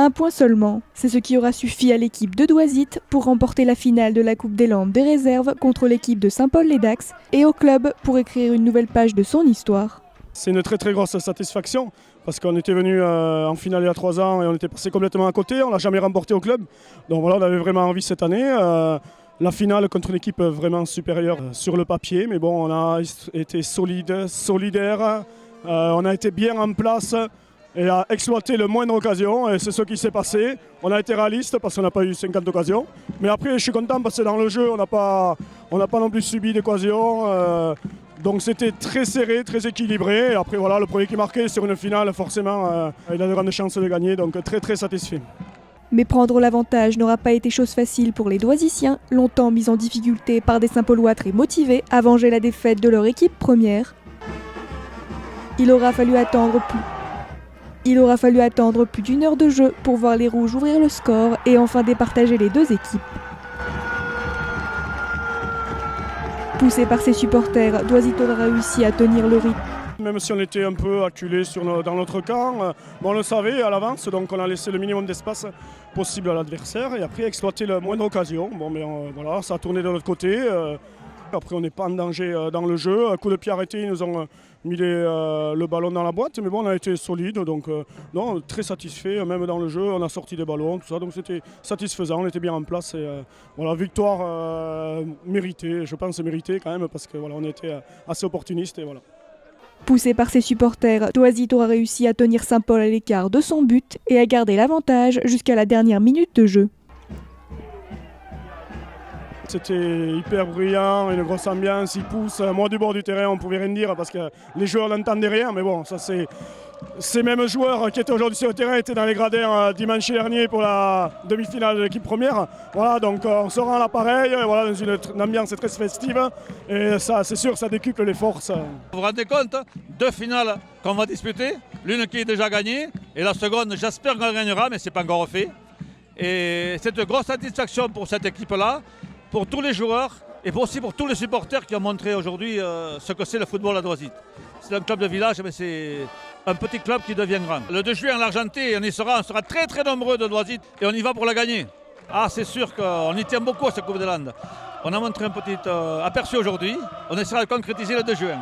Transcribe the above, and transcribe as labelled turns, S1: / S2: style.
S1: Un point seulement, c'est ce qui aura suffi à l'équipe de Doisite pour remporter la finale de la Coupe des Landes des réserves contre l'équipe de Saint-Paul-les-Dax et au club pour écrire une nouvelle page de son histoire.
S2: C'est une très très grosse satisfaction parce qu'on était venu en finale il y a 3 ans et on était passé complètement à côté, on ne l'a jamais remporté au club. Donc voilà, on avait vraiment envie cette année. La finale contre une équipe vraiment supérieure sur le papier, mais bon, on a été solidaire, on a été bien en place et a exploité le moindre occasion et c'est ce qui s'est passé. On a été réaliste parce qu'on n'a pas eu 50 occasions. Mais après je suis content parce que dans le jeu on n'a pas non plus subi d'occasions. Donc c'était très serré, très équilibré. Et après voilà, le premier qui marquait sur une finale forcément il a de grandes chances de gagner. Donc très très satisfait.
S1: Mais prendre l'avantage n'aura pas été chose facile pour les Doisiciens, longtemps mis en difficulté par des Saint-Paulois très motivés à venger la défaite de leur équipe première. Il aura fallu attendre plus d'1 heure de jeu pour voir les Rouges ouvrir le score et enfin départager les deux équipes. Poussé par ses supporters, Doisite aura réussi à tenir le rythme.
S2: Même si on était un peu acculé dans notre camp, on le savait à l'avance, donc on a laissé le minimum d'espace possible à l'adversaire et après exploiter la moindre occasion. Bon, mais voilà, ça a tourné de l'autre côté. Après, on n'est pas en danger dans le jeu. À coup de pied arrêté, ils nous ont mis le ballon dans la boîte. Mais bon, on a été solide. Donc, non, très satisfait. Même dans le jeu, on a sorti des ballons, tout ça. Donc, c'était satisfaisant. On était bien en place. Et voilà, victoire méritée. Je pense méritée quand même parce que voilà, on était assez opportuniste. Et voilà.
S1: Poussé par ses supporters, Doisite aura réussi à tenir Saint-Paul à l'écart de son but et à garder l'avantage jusqu'à la dernière minute de jeu.
S2: C'était hyper bruyant, une grosse ambiance, ils poussent. Moi du bord du terrain on ne pouvait rien dire parce que les joueurs n'entendaient rien. Mais bon, ça c'est ces mêmes joueurs qui étaient aujourd'hui sur le terrain étaient dans les gradins dimanche dernier pour la demi-finale de l'équipe première. Voilà, donc on se rend à l'appareil, voilà, dans une ambiance très festive. Et ça, c'est sûr, ça décuple les forces.
S3: Vous vous rendez compte, 2 finales qu'on va disputer, l'une qui est déjà gagnée et la seconde, j'espère qu'on gagnera, mais ce n'est pas encore fait. Et c'est une grosse satisfaction pour cette équipe-là, pour tous les joueurs et aussi pour tous les supporters qui ont montré aujourd'hui ce que c'est le football à Doisite. C'est un club de village, mais c'est un petit club qui devient grand. Le 2 juillet, en l'Argenté, on sera très très nombreux de Doisite et on y va pour la gagner. Ah, c'est sûr qu'on y tient beaucoup à cette Coupe des Landes. On a montré un petit aperçu aujourd'hui, on essaiera de concrétiser le 2 juin.